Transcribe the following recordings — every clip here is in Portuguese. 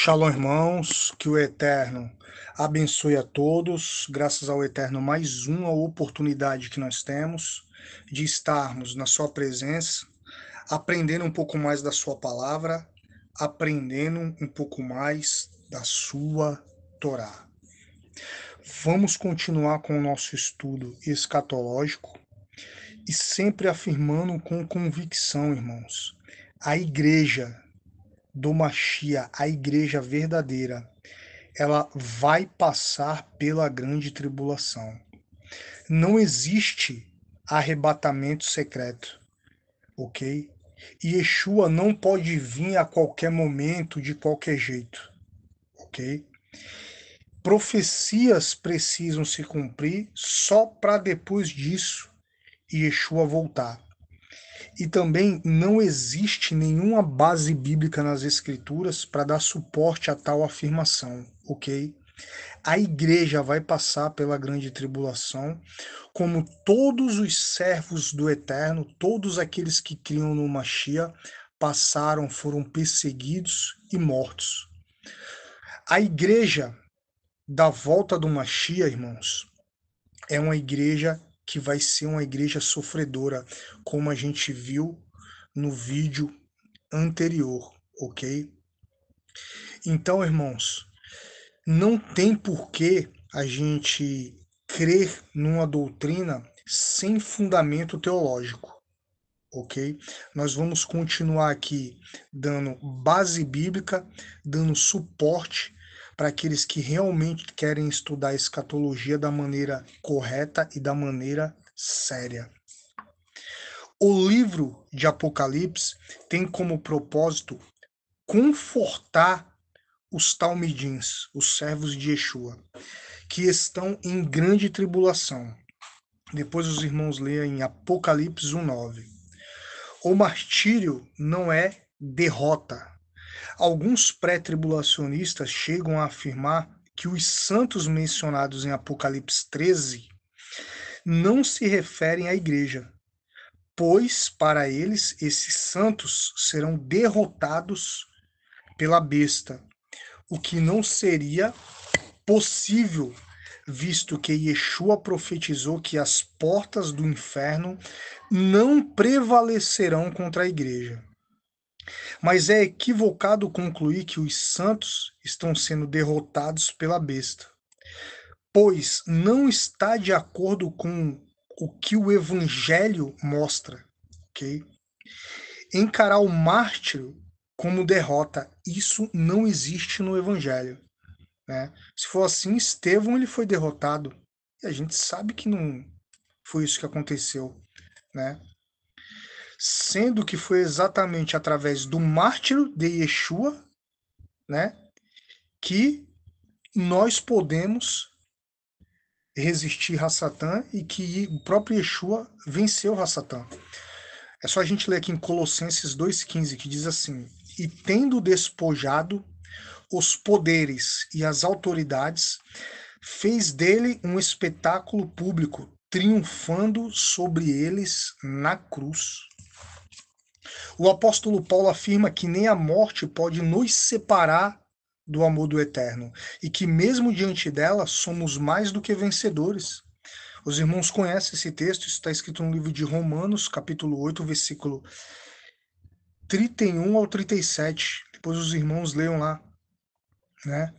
Shalom, irmãos, que o Eterno abençoe a todos, graças ao Eterno, mais uma oportunidade que nós temos de estarmos na sua presença, aprendendo um pouco mais da sua palavra, aprendendo um pouco mais da sua Torá. Vamos continuar com o nosso estudo escatológico e sempre afirmando com convicção, irmãos, a igreja do Mashiach, a igreja verdadeira, ela vai passar pela grande tribulação. Não existe arrebatamento secreto, ok? E Yeshua não pode vir a qualquer momento, de qualquer jeito, ok? Profecias precisam se cumprir só para depois disso Yeshua voltar. E também não existe nenhuma base bíblica nas escrituras para dar suporte a tal afirmação, ok? A igreja vai passar pela grande tribulação, como todos os servos do Eterno, todos aqueles que criam no Mashiach, passaram, foram perseguidos e mortos. A igreja da volta do Mashiach, irmãos, é uma igreja que vai ser uma igreja sofredora, como a gente viu no vídeo anterior, ok? Então, irmãos, não tem porquê a gente crer numa doutrina sem fundamento teológico, ok? Nós vamos continuar aqui dando base bíblica, dando suporte para aqueles que realmente querem estudar a escatologia da maneira correta e da maneira séria. O livro de Apocalipse tem como propósito confortar os talmidins, os servos de Yeshua, que estão em grande tribulação. Depois os irmãos leem em Apocalipse 1:9. O martírio não é derrota. Alguns pré-tribulacionistas chegam a afirmar que os santos mencionados em Apocalipse 13 não se referem à igreja, pois para eles esses santos serão derrotados pela besta, o que não seria possível, visto que Yeshua profetizou que as portas do inferno não prevalecerão contra a igreja. Mas é equivocado concluir que os santos estão sendo derrotados pela besta, pois não está de acordo com o que o evangelho mostra, ok? Encarar o mártir como derrota, isso não existe no evangelho. Né? Se for assim, Estevão ele foi derrotado. E a gente sabe que não foi isso que aconteceu. Né? Sendo que foi exatamente através do mártiro de Yeshua, né, que nós podemos resistir a Satã e que o próprio Yeshua venceu a Satã. É só a gente ler aqui em Colossenses 2,15, que diz assim: E tendo despojado os poderes e as autoridades, fez dele um espetáculo público, triunfando sobre eles na cruz. O apóstolo Paulo afirma que nem a morte pode nos separar do amor do Eterno, e que mesmo diante dela somos mais do que vencedores. Os irmãos conhecem esse texto, isso está escrito no livro de Romanos, capítulo 8, versículo 31 ao 37. Depois os irmãos leiam lá, né?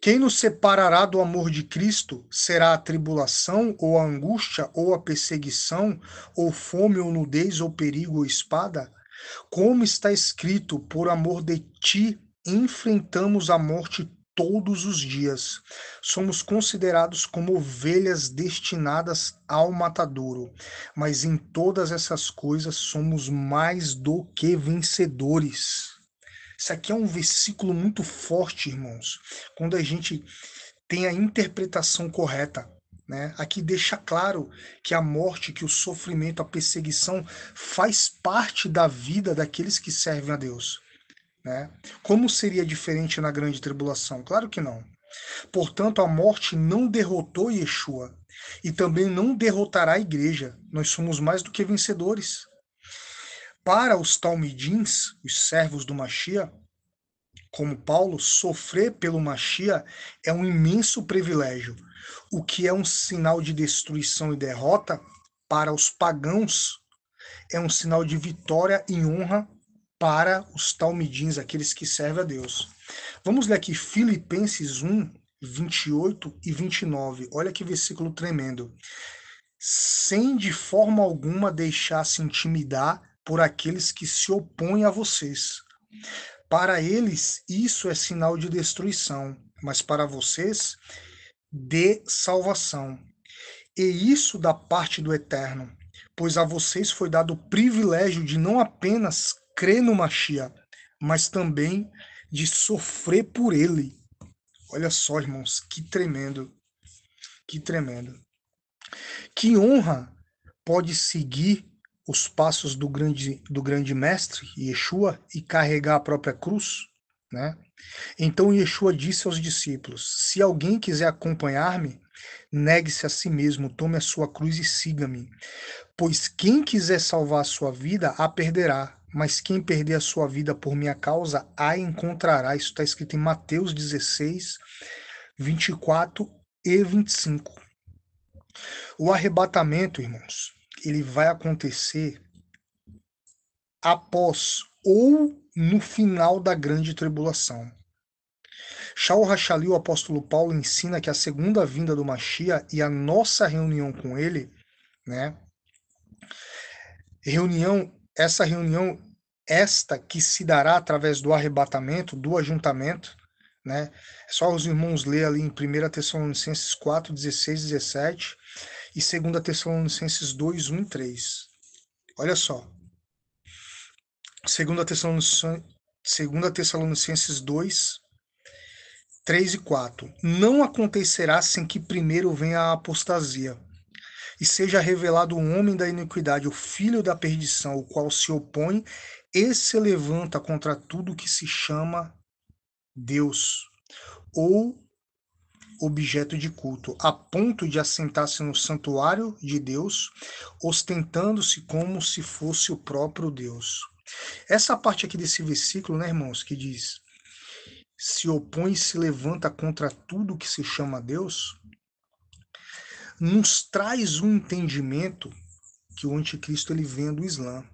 Quem nos separará do amor de Cristo? Será a tribulação, ou a angústia, ou a perseguição, ou fome, ou nudez, ou perigo, ou espada? Como está escrito, por amor de ti, enfrentamos a morte todos os dias. Somos considerados como ovelhas destinadas ao matadouro, mas em todas essas coisas somos mais do que vencedores. Isso aqui é um versículo muito forte, irmãos, quando a gente tem a interpretação correta. Né? Aqui deixa claro que a morte, que o sofrimento, a perseguição faz parte da vida daqueles que servem a Deus. Né? Como seria diferente na grande tribulação? Claro que não. Portanto, a morte não derrotou Yeshua e também não derrotará a igreja. Nós somos mais do que vencedores. Para os talmidins, os servos do Mashiach, como Paulo, sofrer pelo Machia é um imenso privilégio, o que é um sinal de destruição e derrota para os pagãos, é um sinal de vitória e honra para os talmidins, aqueles que servem a Deus. Vamos ler aqui Filipenses 1, 28 e 29. Olha que versículo tremendo. Sem de forma alguma deixar-se intimidar por aqueles que se opõem a vocês. Para eles, isso é sinal de destruição, mas para vocês, de salvação. E isso da parte do Eterno, pois a vocês foi dado o privilégio de não apenas crer no Machia, mas também de sofrer por ele. Olha só, irmãos, que tremendo, que tremendo. Que honra pode seguir os passos do grande mestre, Yeshua, e carregar a própria cruz, né? Então Yeshua disse aos discípulos: se alguém quiser acompanhar-me, negue-se a si mesmo, tome a sua cruz e siga-me. Pois quem quiser salvar a sua vida, a perderá. Mas quem perder a sua vida por minha causa, a encontrará. Isso está escrito em Mateus 16, 24 e 25. O arrebatamento, irmãos, ele vai acontecer após ou no final da grande tribulação. Shaul Hashali, o apóstolo Paulo, ensina que a segunda vinda do Mashiach e a nossa reunião com ele, né? Essa reunião, esta que se dará através do arrebatamento, do ajuntamento, né? É só os irmãos ler ali em 1 Tessalonicenses 4, 16, 17 e 2 Tessalonicenses 2, 1 e 3. Olha só. 2 Tessalonicenses 2, 3 e 4. Não acontecerá sem que primeiro venha a apostasia, e seja revelado o homem da iniquidade, o filho da perdição, o qual se opõe e se levanta contra tudo que se chama Deus ou objeto de culto, a ponto de assentar-se no santuário de Deus, ostentando-se como se fosse o próprio Deus. Essa parte aqui desse versículo, né, irmãos, que diz: se opõe e se levanta contra tudo que se chama Deus, nos traz um entendimento que o anticristo ele vem do Islã.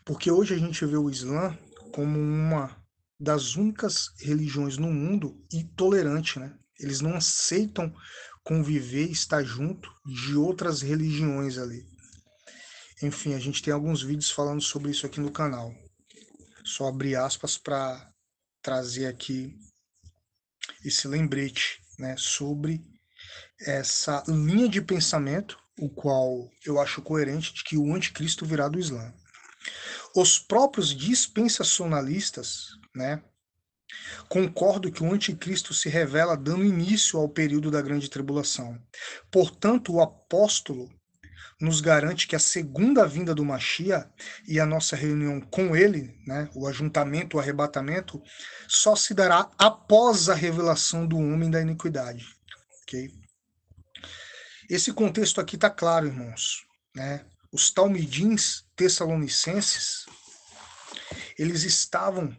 Porque hoje a gente vê o Islã como uma das únicas religiões no mundo intolerante, né? Eles não aceitam conviver, estar junto de outras religiões ali. Enfim, a gente tem alguns vídeos falando sobre isso aqui no canal. Só abrir aspas para trazer aqui esse lembrete, né, sobre essa linha de pensamento, o qual eu acho coerente de que o anticristo virá do Islã. Os próprios dispensacionalistas, né, concordam que o anticristo se revela dando início ao período da grande tribulação. Portanto, o apóstolo nos garante que a segunda vinda do Mashiach e a nossa reunião com ele, né, o ajuntamento, o arrebatamento, só se dará após a revelação do homem da iniquidade. Okay? Esse contexto aqui está claro, irmãos. Né? Os talmidins tessalonicenses, eles estavam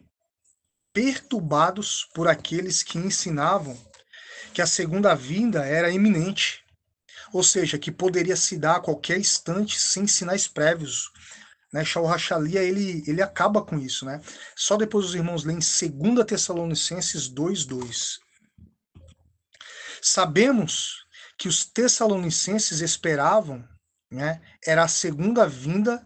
perturbados por aqueles que ensinavam que a segunda vinda era iminente, ou seja, que poderia se dar a qualquer instante sem sinais prévios. Né? Shaul Hachalia, ele acaba com isso. Né? Só depois os irmãos leem 2 Tessalonicenses 2:2. Sabemos que os tessalonicenses esperavam, né, era a segunda vinda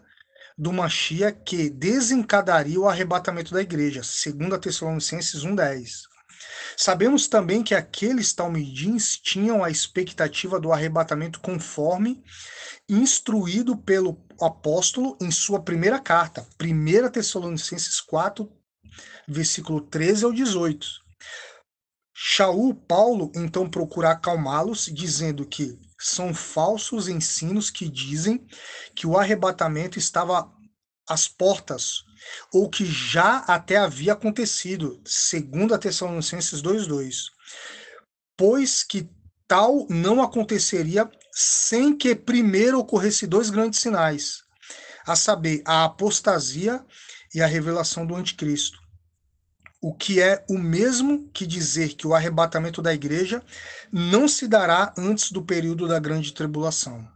do Mashiach que desencadearia o arrebatamento da igreja, 2 Tessalonicenses 1:10. Sabemos também que aqueles talmidins tinham a expectativa do arrebatamento conforme instruído pelo apóstolo em sua primeira carta, 1 Tessalonicenses 4, versículo 13 ao 18. Paulo então procura acalmá-los, dizendo que são falsos ensinos que dizem que o arrebatamento estava às portas, ou que já até havia acontecido, 2 Tessalonicenses 2:2. Pois que tal não aconteceria sem que primeiro ocorresse dois grandes sinais, a saber, a apostasia e a revelação do anticristo. o que é o mesmo que dizer que o arrebatamento da igreja não se dará antes do período da grande tribulação.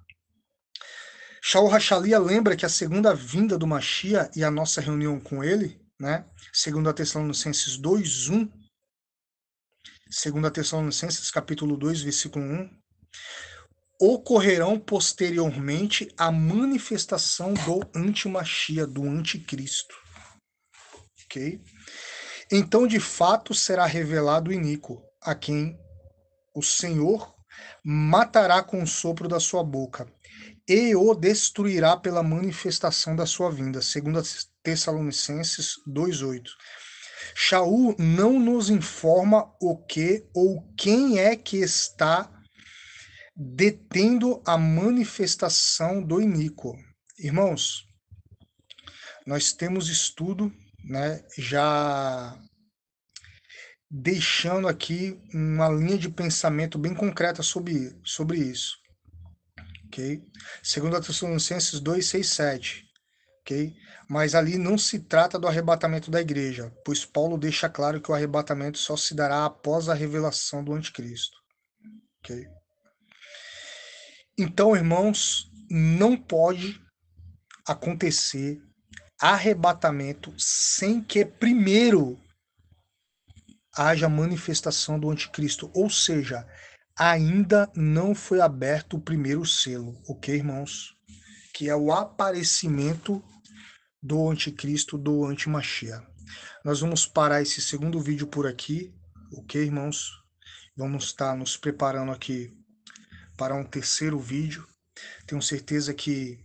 Shaul Hachalia lembra que a segunda vinda do Mashiach e a nossa reunião com ele, né, segundo a Tessalonicenses 2:1, segundo a Tessalonicenses capítulo 2, versículo 1, ocorrerão posteriormente a manifestação do anti-Mashiach, do anticristo. Ok? Então, de fato, será revelado o iníquo, a quem o Senhor matará com o sopro da sua boca, e o destruirá pela manifestação da sua vinda, segundo Tessalonicenses 2:8. Shaul não nos informa o que ou quem é que está detendo a manifestação do iníquo. Irmãos, nós temos estudo, né, já deixando aqui uma linha de pensamento bem concreta sobre isso, ok? Segundo a Tessalonicenses 2, 6, 7, ok? Mas ali não se trata do arrebatamento da igreja, pois Paulo deixa claro que o arrebatamento só se dará após a revelação do anticristo, ok? Então, irmãos, não pode acontecer arrebatamento sem que primeiro haja manifestação do anticristo, ou seja, ainda não foi aberto o primeiro selo, ok, irmãos? Que é o aparecimento do anticristo, do antimachia. Nós vamos parar esse segundo vídeo por aqui, ok, irmãos? Vamos estar nos preparando aqui para um terceiro vídeo. Tenho certeza que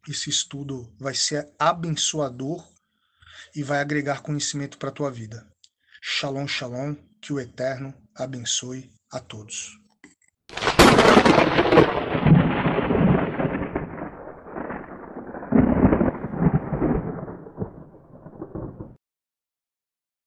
esse estudo vai ser abençoador e vai agregar conhecimento para a tua vida. Shalom, shalom, que o Eterno abençoe a todos.